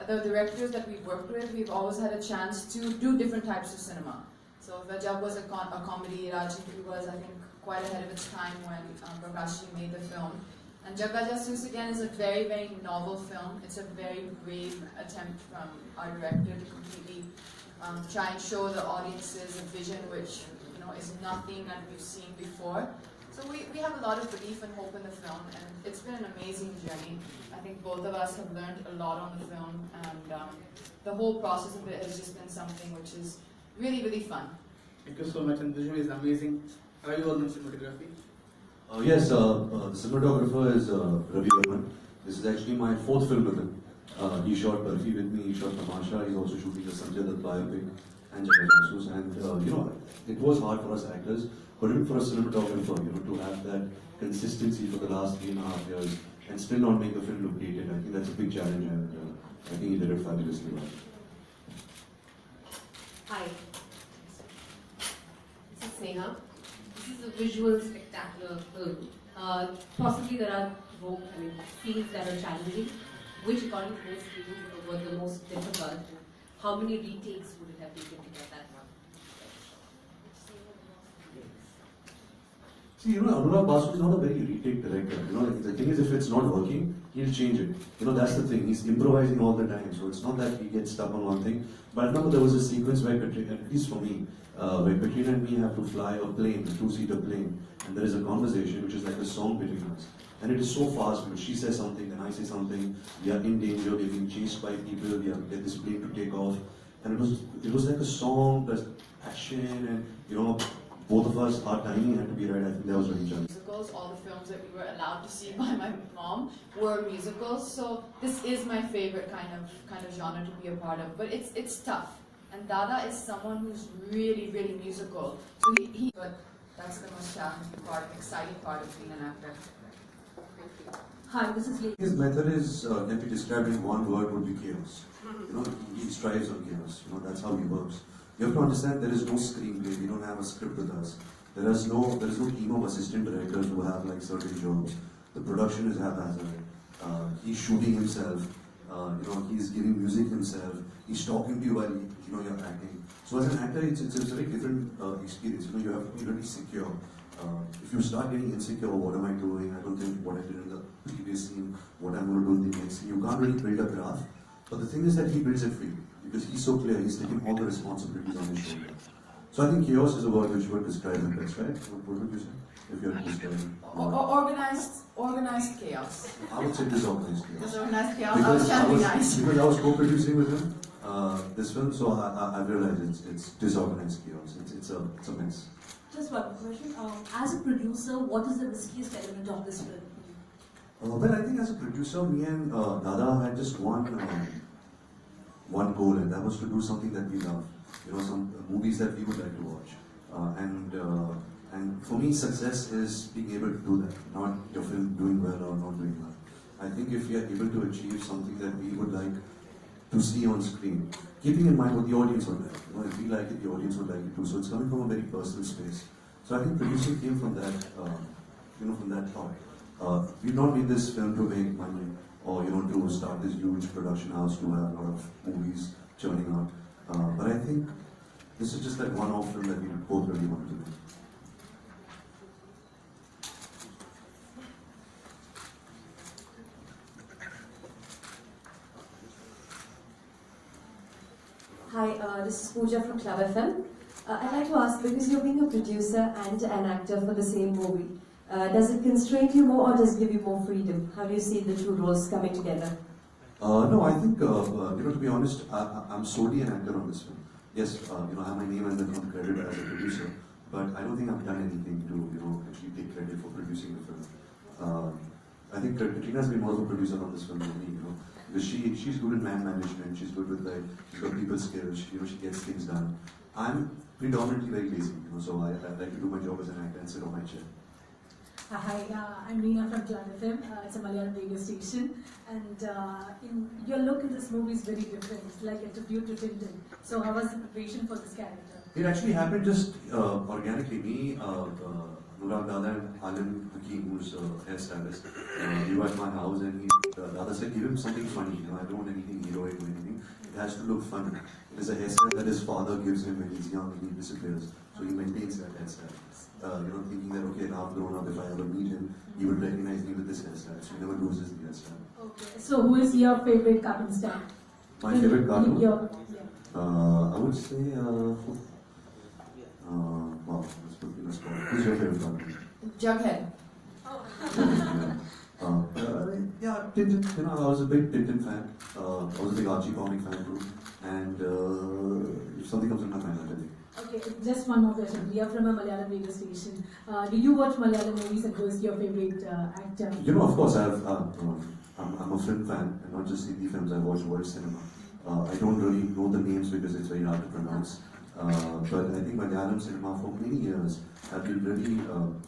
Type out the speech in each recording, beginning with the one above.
the directors that we've worked with, we've always had a chance to do different types of cinema. So Vajab was a comedy, Rajendra was, I think, quite ahead of its time when Prakashji made the film. And Jagga Jasoos again is a very, very novel film. It's a very brave attempt from our director to completely try and show the audiences a vision which is nothing that we've seen before. So we have a lot of belief and hope in the film, and it's been an amazing journey. I think both of us have learned a lot on the film, and the whole process of it has just been something which is really, really fun. Thank you so much, and the visual is amazing. How are you all in cinematography? Yes, the cinematographer is Ravi Verman. This is actually my 4th film with him. He shot Barfi with me, he shot Tamasha, he's also shooting the Sanjay Dutt biopic and Jagga Jasoos. And it was hard for us actors, but even for a cinematographer, to have that consistency for the last 3.5 years and still not make the film look dated. I think that's a big challenge, and I think he did it fabulously well. Hi, this is Sneha. This is a visual spectacular film. Possibly there are scenes that are challenging. Which, according to most people, were the most difficult? How many retakes would it have taken to get that one? See, Anurag Basu is not a very retake director. The thing is, if it's not working, he'll change it. That's the thing. He's improvising all the time, so it's not that he gets stuck on one thing. But I remember there was a sequence where Katrina, at least for me, where Katrina and me have to fly a plane, a 2-seater plane, and there is a conversation which is like a song between us. And it is so fast because she says something, then I say something, we are in danger, we are being chased by people, we have to get this plane to take off. And it was like a song, plus action, and both of us, our timing had to be right. I think that was very challenging. Musicals, all the films that we were allowed to see by my mom were musicals, so this is my favorite kind of genre to be a part of. But it's tough. And Dada is someone who's really, really musical. So but that's the most challenging part, exciting part of being an actor. Hi, this is Lee. His method is can be described in one word, would be chaos. He strives on chaos. That's how he works. You have to understand there is no screenplay. We don't have a script with us. There is no team of assistant directors who have like certain jobs. The production is haphazard. He's shooting himself. He's giving music himself. He's talking to you while you're acting. So as an actor, it's a very different experience. You have to be really secure. If you start getting insecure, what am I doing? I don't think what I did in the previous scene, what I'm going to do in the next scene. You can't really build a graph. But the thing is that he builds it for you because he's so clear. He's taking all the responsibilities on his shoulder. So I think chaos is a word which would describe him best, right? What would you say if you're describing? Organized chaos. I would say disorganized chaos. Disorganized chaos. Because I was co-producing with him this film, so I realized it's disorganized chaos. It's a mess. Just one question. As a producer, what is the riskiest element of this film? Well, I think as a producer, me and Dada had just one goal, and that was to do something that we love. Some movies that we would like to watch. And for me, success is being able to do that, not your film doing well or not doing well. I think if we are able to achieve something that we would like to see on screen, keeping in mind what the audience would like. If we like it, the audience would like it too. So it's coming from a very personal space. So I think producing came from that, from that thought. We don't need this film to make money or to start this huge production house to have a lot of movies churning out. But I think this is just that one-off film that we both really want to do. Hi, this is Pooja from Club FM. I'd like to ask, because you're being a producer and an actor for the same movie, does it constrain you more or does it give you more freedom? How do you see the two roles coming together? No, I think, to be honest, I'm solely an actor on this film. Yes, I have my name and the credit as a producer, but I don't think I've done anything to actually take credit for producing the film. I think Katrina's been more of a producer on this film than me, because she's good at man management, she's good with she's got people skills, she gets things done. I'm predominantly very lazy, so I like to do my job as an actor and sit on my chair. Hi, I'm Reena from Club FM. It's a Malayalam radio station, and your look in this movie is very different. It's like a tribute to Tintin. So how was the preparation for this character? It actually happened just organically. Nurab Dada and Alim Hakim, who's a hairstylist, we were at my house and Dada said, give him something funny. I don't want anything heroic or anything. It has to look fun. It is a hairstyle that his father gives him when he's young and he disappears. So he maintains that hairstyle. Thinking that, okay, now I'm grown up, if I ever meet him, he would recognize me with this hairstyle. So he never loses the hairstyle. Okay. So who is your favorite cartoon star? My favorite cartoon? Yeah. I would say, wow, let's put me in a spot. Who's your favorite cartoon? Jughead. Yeah, Tintin. I was a big Tintin fan. I was a big Archie comic fan too. And if something comes in my mind, I'll tell you. Okay, just one more question. We are from a Malayalam radio station. Do you watch Malayalam movies and who is your favorite actor? Of course, I'm a film fan, and not just Hindi films. I watch world cinema. I don't really know the names because it's very hard to pronounce. But I think Malayalam cinema for many years have been really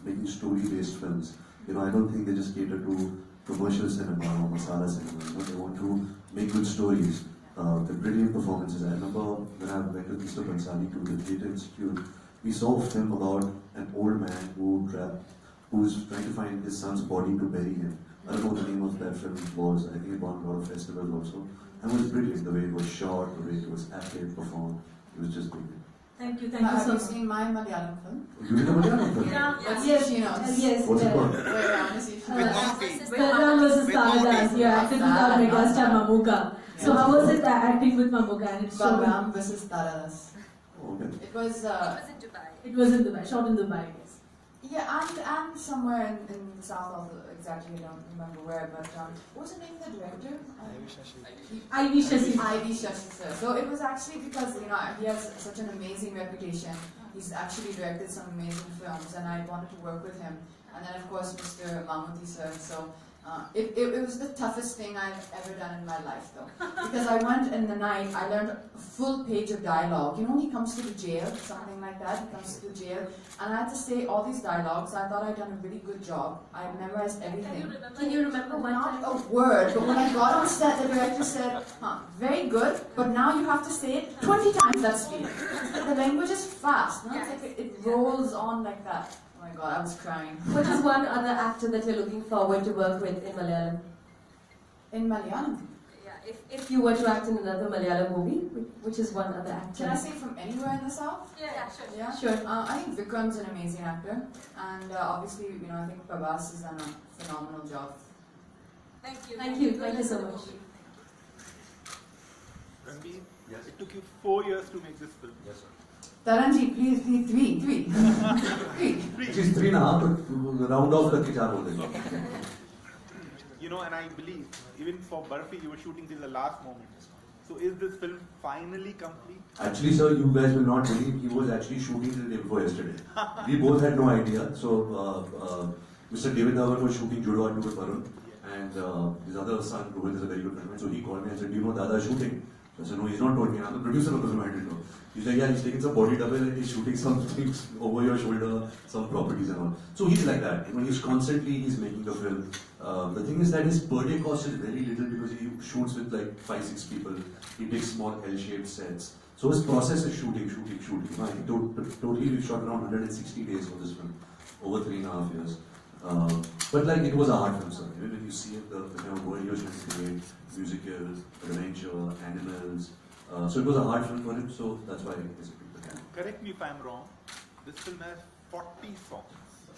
making story-based films. I don't think they just cater to commercial cinema or masala cinema. They want to make good stories. The brilliant performances. I remember when I went to Mr. Bansali to the Theatre Institute, we saw a film about an old man who's trying to find his son's body to bury him. I don't know what the name of that film was. I think it won a lot of festivals also. And it was brilliant, the way it was shot, the way it was acted, performed. It was just brilliant. Thank you so Have you much. seen my Malayalam film? You did a Malayalam film? Yes, she knows. Yes. What's it called? Wait, honestly, she With knows. Monkey. Vedram versus Taradas. You acted with our megastar Mamuka. So how was it acting with Mamuka? And it's shot Balram versus Taradas. Okay. It was, It was in Dubai, shot in Dubai, yes. yeah, and somewhere in the south also, exactly, I don't remember where, but what was the name of the director? Ivy Shashi. Ivy Shashi sir. So it was actually because, he has such an amazing reputation. He's actually directed some amazing films and I wanted to work with him. And then of course Mr. Mammootty sir. So it was the toughest thing I've ever done in my life though. Because I went in the night, I learned a full page of dialogue. When he comes to the jail, something like that, he comes to the jail. And I had to say all these dialogues. I thought I'd done a really good job. I memorized everything. Can you remember one Not time? a word, but when I got on set, the director said, very good, but now you have to say it 20 times that speed. The language is fast, no? It's like it rolls on like that. Oh my god, I was crying. What is one other actor that you're looking forward to work with in Malayalam? In Malayalam. If you were to act in another Malayalam movie, which is one other actor? Can I say from anywhere in the south? Yeah, sure. Yeah? Sure. I think Vikram's an amazing actor. And obviously, I think Prabhas has done a phenomenal job. Thank you. Thank you. Thank you so much. Ranbir, Yes. it took you 4 years to make this film. Yes, sir. Taranji, please, three. Three. She's 3.5, but round off करके 4 हो गई. And I believe, even for Barfi, you were shooting till the last moment. So is this film finally complete? Actually, sir, you guys will not believe he was actually shooting the day before yesterday. We both had no idea. So, Mr. David Dhawan was shooting Judo Adu with Varun, and his other son, Rohit, is a very good friend. So he called me and said, "Do you know Dada is shooting?" So I said, "No, he's not told me. I'm the producer of the film. I didn't know." He's like, "Yeah, he's taking some body double and he's shooting some things over your shoulder, some properties and all." So he's like that. He's making the film. The thing is that his per day cost is very little because he shoots with like 5-6 people. He takes small L-shaped sets. So his process is shooting. Totally we shot around 160 days for this film, over 3.5 years. But like it was a hard film, sir. Even when you see it, the kind of world you're trying to create, musicals, adventure, animals. So it was a hard film for him, so that's why he picked the camera. Correct me if I'm wrong. This film has 40 songs.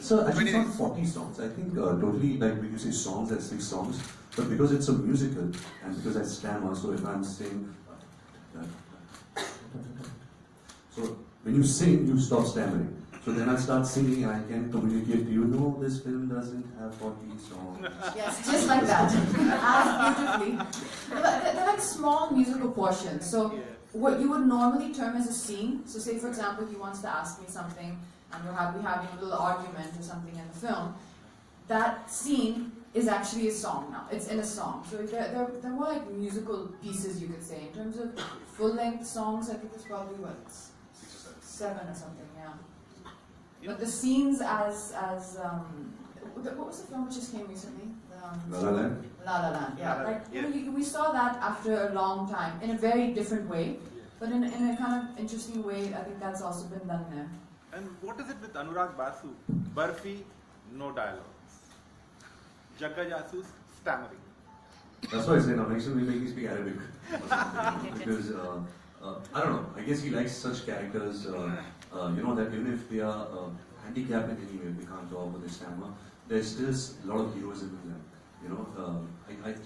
So actually it's not 40 songs. I think totally, like when you say songs, that's 6 songs. But because it's a musical, and because I stammer, so if I'm saying... So when you sing, you stop stammering. So then I start singing and I can communicate to you, no, this film doesn't have 40 songs. Yes, just like that. As beautifully. They're like small musical portions. So what you would normally term as a scene, so say for example he wants to ask me something and we're having a little argument or something in the film, that scene is actually a song now. It's in a song. So they're more like musical pieces, you could say. In terms of full-length songs, I think it's probably what? 7 or something, yeah. But the scenes what was the film which just came recently? La La Land? La La Land, yeah. La La Land, Like, we saw that after a long time, in a very different way, but in a kind of interesting way. I think that's also been done there. And what is it with Anurag Basu? Barfi, no dialogues. Jagga Jasoos, stammering. That's why I said, next time we make you speak Arabic. Because, I don't know, I guess he likes such characters, that even if they are handicapped in any way, they can't talk or they stammer, there's still a lot of heroism in them.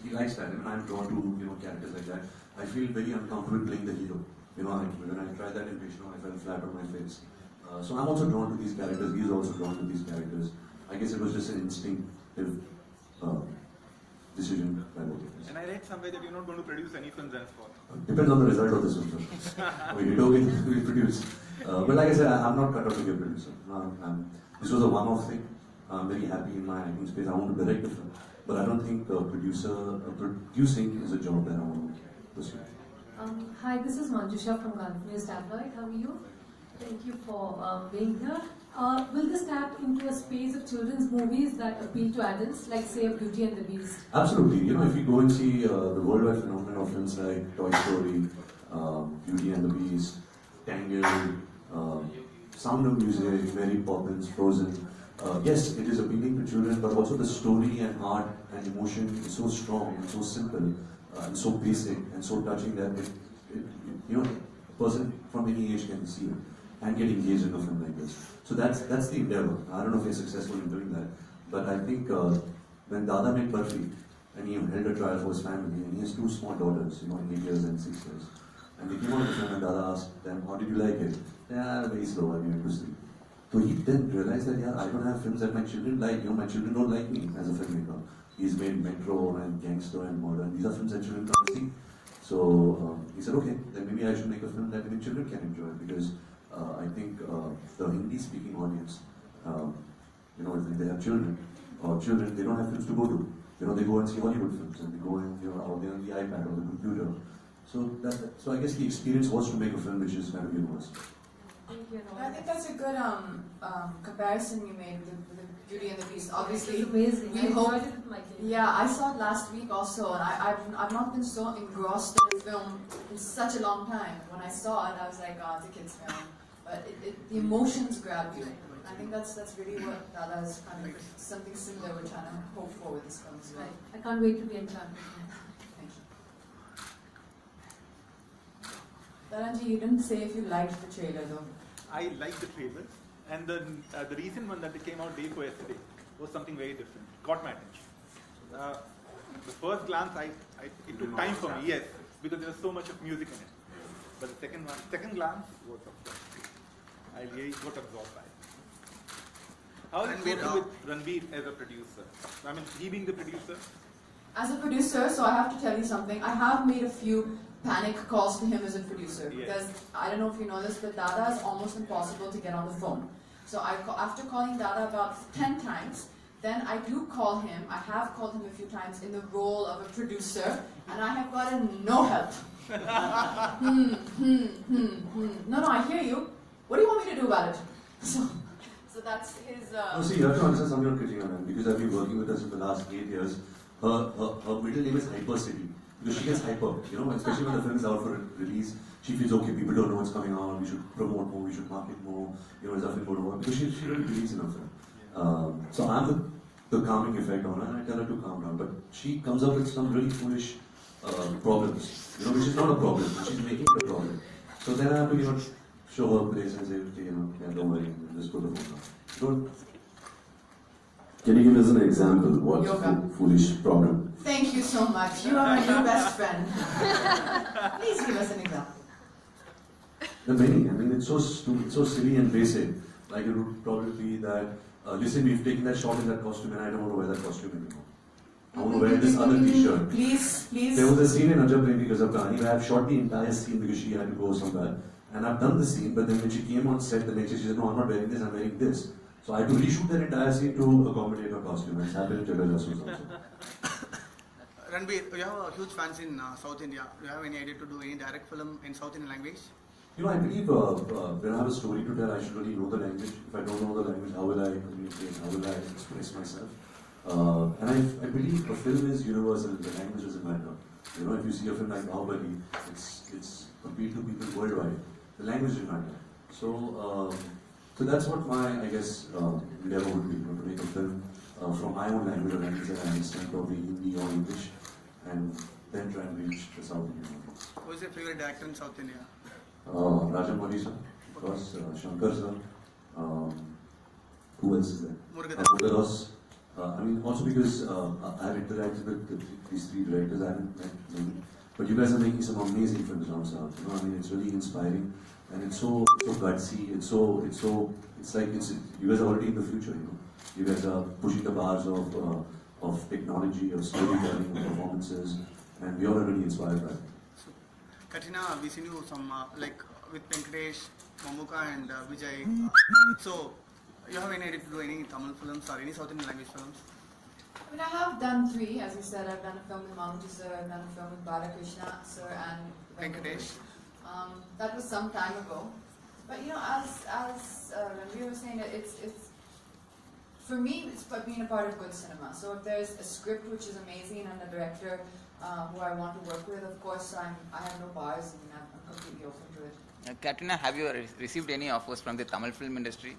He likes that, and I'm drawn to, characters like that. I feel very uncomfortable playing the hero. When I tried that in Vishnu, I fell flat on my face. So I'm also drawn to these characters, he's also drawn to these characters. I guess it was just an instinctive decision by both of us. And I read somewhere that you're not going to produce any films henceforth. Depends on the result of this film. We hit okay, we produce. But like I said, I'm not cut out to be a producer. This was a one-off thing. I'm very happy in my acting space. I want to direct the film. But I don't think producing is a job that I want to pursue. Hi, this is Manjusha from Gulf News Tabloid. How are you? Thank you for being here. Will this tap into a space of children's movies that appeal to adults, like say Beauty and the Beast? Absolutely. If you go and see the worldwide phenomenon of films like Toy Story, Beauty and the Beast, Tangled, Sound of Music, Mary Poppins, Frozen. Yes, it is appealing to children, but also the story and art and emotion is so strong and so simple and so basic and so touching that a person from any age can see it and get engaged in a film like this. So that's the endeavor. I don't know if we're successful in doing that, but I think when Dada made Barfi and he held a trial for his family, and he has two small daughters, 8 years and 6 years, and they came out of the film and Dada asked them, "How did you like it?" "Yeah, very slow, I didn't understand." So he then realized that, I don't have films that my children like. My children don't like me as a filmmaker. He's made Metro and Gangster and Murder, and these are films that children can't see. So he said, okay, then maybe I should make a film that even children can enjoy, because I think the Hindi-speaking audience, if they have children, they don't have films to go to. They go and see Hollywood films, and they go and out there on the iPad or the computer. So I guess the experience was to make a film which is kind of universal. I think that's a good comparison you made with the Beauty and the Beast. Obviously, It's amazing. we I hope. enjoyed it with my kids. Yeah, I saw it last week also, and I've not been so engrossed in a film in such a long time. When I saw it, I was like, it's a kid's film, but the emotions grab you. I think that's really what Dada is kind of something similar we're trying to hope for with this film as well. Right. I can't wait to be enchanted. Thank you. Dharanji, you didn't say if you liked the trailer though. I like the trailer, and the recent one that came out day before yesterday was something very different. Caught my attention. The first glance, it took time for me, yes, because there was so much of music in it. But the second glance was I really got absorbed by it. How is it working with Ranbir as a producer? I mean, he being the producer. As a producer, so I have to tell you something. I have made a few panic calls to him as a producer, because I don't know if you know this, but Dada is almost impossible to get on the phone. So after calling Dada about 10 times, then I do call him. I have called him a few times in the role of a producer, and I have gotten no help. No, I hear you. What do you want me to do about it? So that's his... See, you have to understand something on Katrina, man, because I've been working with her for the last 8 years. Her middle name is Hypercity, because she gets hyper, especially when the film is out for release. She feels, okay, people don't know what's coming out, we should promote more, we should market more, is our film going to work? Because she really believes in her film. So I'm the calming effect on her, and I tell her to calm down. But she comes up with some really foolish problems, which is not a problem, she's making it a problem. So then I have to, show her place and say, don't worry, just put the phone down. Can you give us an example? What's a foolish problem? Thank you so much. You are my new best friend. Please give us an example. There are many. I mean, it's so stupid, so silly and basic. Like it would probably be that, listen, we've taken that shot in that costume and I don't want to wear that costume anymore. I want to wear this other t-shirt. Please. There was a scene in Ajab Premi Gazab Kahani where I've shot the entire scene because she had to go somewhere. And I've done the scene, but then when she came on set the next day, she said, no, I'm not wearing this, I'm wearing this. So I had to reshoot that entire scene to accommodate her costume. It's happened in Jagga Jasoos also. Ranbir, you have huge fans in South India. Do you have any idea to do any direct film in South Indian language? I believe when I have a story to tell, I should really know the language. If I don't know the language, how will I communicate? How will I express myself? And I believe a film is universal. The language doesn't matter. If you see a film like Bahubali, it's appealed to people worldwide. The language doesn't matter. So So that's what my, I guess, endeavor would be, you know, to make a film from my own language or language that I understand, probably Hindi or English, and then try and reach the South Indian audience. Who is your favorite actor in South India? Rajamouli sir, of course, Shankar sir. Who else is there? Murugadoss. I mean, also because I've interacted with these three directors, I haven't met many. But you guys are making some amazing films down south. You know, I mean, it's really inspiring, and it's so gutsy. It's like you guys are already in the future. You know, you guys are pushing the bars of technology, of storytelling, of performances, and we all are really inspired by it. Katrina, we seen you some like with Venkatesh, Mamuka and Vijay. So, you have any idea to do any Tamil films or any South Indian language films? I mean, I have done 3, as you said. I've done a film with Mamuti sir, I've done a film with Balakrishna sir, and Venkatesh. That was some time ago. But you know, as Ranbir was saying, it's for me, it's being a part of good cinema. So if there's a script which is amazing and a director who I want to work with, of course, I have no bars, and I'm completely open to it. Katrina, have you received any offers from the Tamil film industry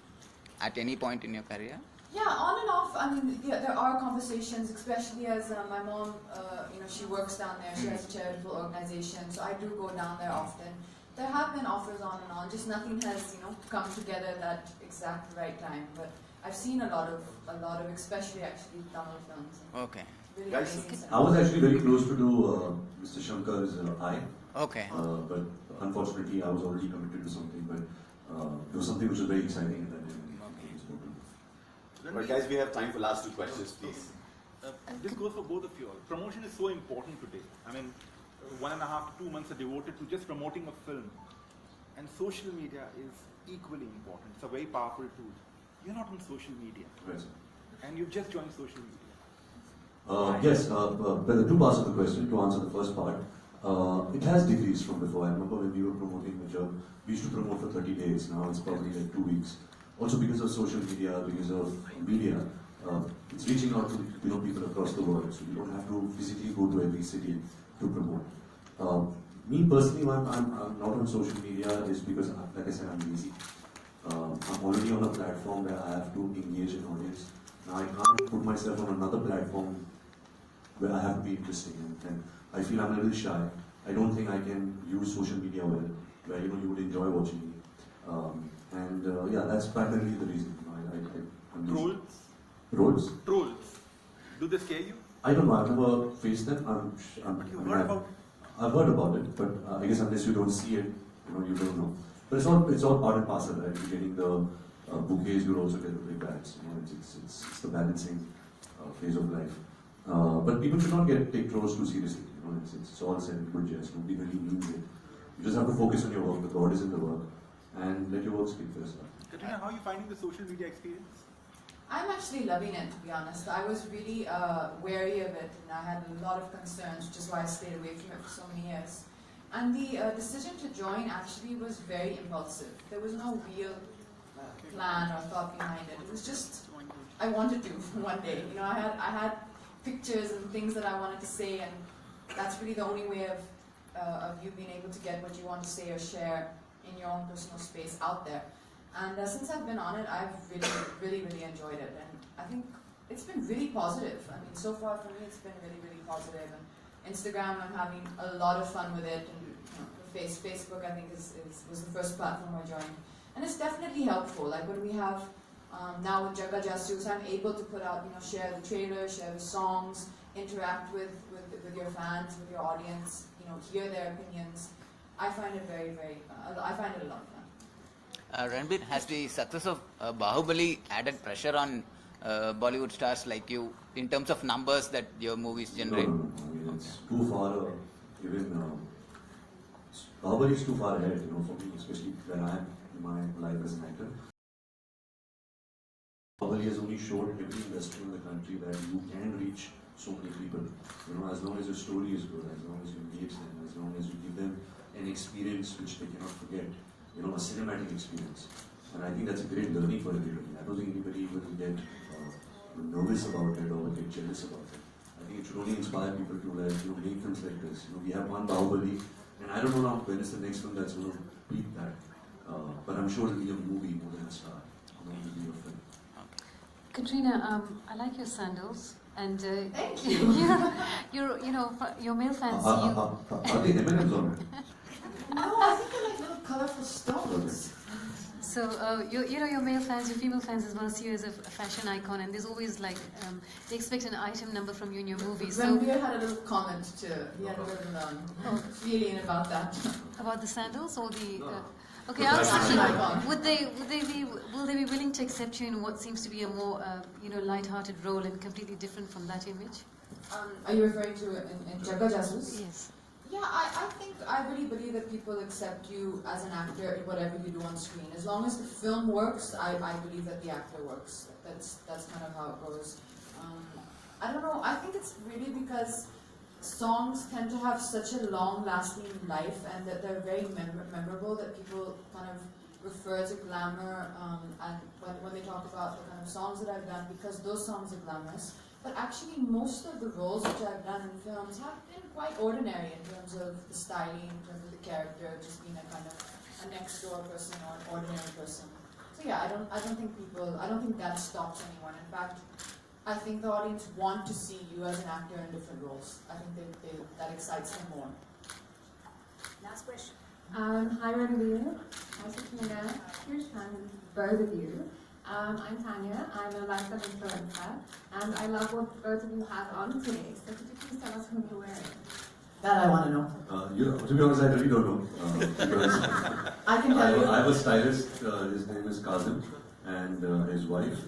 at any point in your career? Yeah, on and off. I mean, yeah, there are conversations, especially as my mom, you know, she works down there. She has a charitable organization, so I do go down there often. There have been offers on and on, just nothing has, you know, come together at that exact right time. But I've seen a lot of, especially actually Tamil films. Okay. Really Guys, amazing cinema. I was actually very close to do Mr. Shankar's Eye. Okay. But unfortunately, I was already committed to something. But it was something which was very exciting, and that didn't But guys, we have time for last 2 questions, please. This goes for both of you all. Promotion is so important today. I mean, 1.5 to 2 months are devoted to just promoting a film. And social media is equally important. It's a very powerful tool. You're not on social media. Right, sir. And you've just joined social media. Yes, well, there are 2 parts of the question. To answer the first part, it has decreased from before. I remember when we were promoting the job, we used to promote for 30 days. Now it's probably like 2 weeks. Also because of social media, because of media, it's reaching out to people across the world. So you don't have to physically go to every city to promote. Me personally, why I'm not on social media is because, like I said, I'm lazy. I'm already on a platform where I have to engage an audience. Now I can't put myself on another platform where I have to be interesting, and I feel I'm a little shy. I don't think I can use social media well, where you would enjoy watching me. Yeah, that's primarily the reason. I'm Trolls? Trolls? Trolls. Do they scare you? I don't know. I've never faced them. But you've heard about it. I've heard about it, but I guess unless you don't see it, you don't know. But it's all part and parcel, right? You're getting the bouquets, you'll also get the big bags. It's the balancing phase of life. But people should not take trolls too seriously. It's all said in good jest. Nobody really means it. You just have to focus on your work. The God is in the work, and let your work speak for yourself. Katrina, how are you finding the social media experience? I'm actually loving it, to be honest. I was really wary of it, and I had a lot of concerns, which is why I stayed away from it for so many years. And the decision to join actually was very impulsive. There was no real plan or thought behind it. It was just, I wanted to one day. I had pictures and things that I wanted to say, and that's really the only way of you being able to get what you want to say or share in your own personal space out there. And since I've been on it, I've really enjoyed it, and I think it's been really positive. I mean, so far for me, it's been really positive. And Instagram, I'm having a lot of fun with it, and Facebook, I think, was the first platform I joined, and it's definitely helpful. Like when we have now with Jagga Jasoos, I'm able to put out, share the trailer, share the songs, interact with your fans, with your audience, hear their opinions. I find it I find it a lot of fun. Ranbir, has the success of Bahubali added pressure on Bollywood stars like you in terms of numbers that your movies generate? No. I mean, it's too far. Even Bahubali is too far ahead, for me, especially where I am in my life as an actor. Bahubali has only showed every industry in the country that you can reach so many people. As long as your story is good, as long as you engage them, as long as you give them an experience which they cannot forget. A cinematic experience. And I think that's a great learning for everybody. I don't think anybody will get nervous about it or get jealous about it. I think it should only inspire people to make films like this. We have one Bahubali, and I don't know now when is the next one that's going to beat that. But I'm sure it'll be a movie more than a star. with your film. Katrina, I like your sandals, and Thank you. your male fans. Are they M&M's on it? No, I think they're like little colorful stones. So your male fans, your female fans as well see you as a fashion icon, and there's always like they expect an item number from you in your movies. So Ranbir had a little comment too. He had a little feeling about that. about the sandals or the. Okay, The I was fashion thinking, icon. will they be willing to accept you in what seems to be a more light-hearted role and completely different from that image? Are you referring to in Jagga Jasoos? Yes. Yeah, I really believe that people accept you as an actor in whatever you do on screen. As long as the film works, I believe that the actor works. That's kind of how it goes. I don't know, I think it's really because songs tend to have such a long-lasting life and that they're very memorable that people kind of refer to glamour and when they talk about the kind of songs that I've done because those songs are glamorous. But actually most of the roles which I've done in films have been quite ordinary in terms of the styling, in terms of the character, just being a kind of a next door person or an ordinary person. So yeah, I don't think that stops anyone. In fact, I think the audience want to see you as an actor in different roles. I think that excites them more. Last question. Hi Ranbir, hi Katrina, huge fan of both of you. I'm Tanya, I'm a lifestyle influencer, and I love what both of you have on today. So could you please tell us whom you're wearing? That I want to know. To be honest, I really don't know. Because I can tell you. I have a stylist, his name is Kazim, and his wife.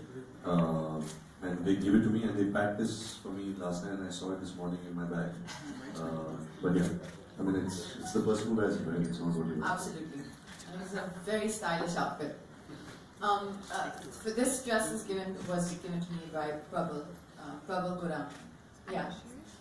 And they give it to me and they packed this for me last night and I saw it this morning in my bag. But yeah, I mean it's the person who wears it, right? It's not what you wear. Absolutely. And it's a very stylish outfit. For this dress was given to me by Prabal Guram. Yeah.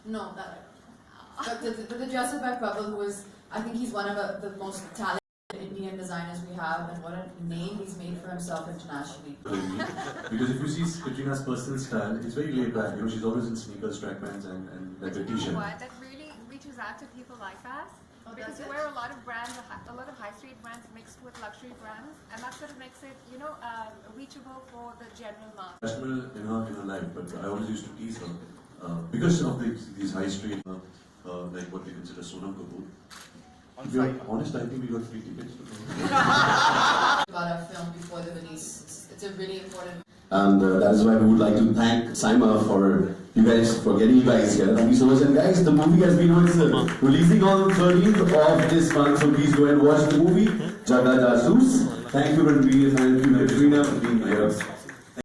No, but the dress is by Prabal, who is, I think he's one of the most talented Indian designers we have, and what a name he's made for himself internationally. Because if you see Katrina's personal style, it's very laid back. You know, she's always in sneakers, track pants, and like a t-shirt. What? That really reaches out to people like us. Oh, because you wear a lot of brands, a lot of high street brands mixed with luxury brands, and that sort of makes it, reachable for the general mass. Fashionable in her life, but I always used to tease her because of these high street, like what we consider Sonam Kapoor. To be honest, I think we got free tickets to go. About our film before the release, it's a really important. And that is why we would like to thank Saima for getting you guys here. Thank you so much. And guys, the movie has been releasing on the 13th of this month, so please go and watch the movie, Jagga Jasoos. Thank you, Ranbir. Thank you, Katrina, for being here.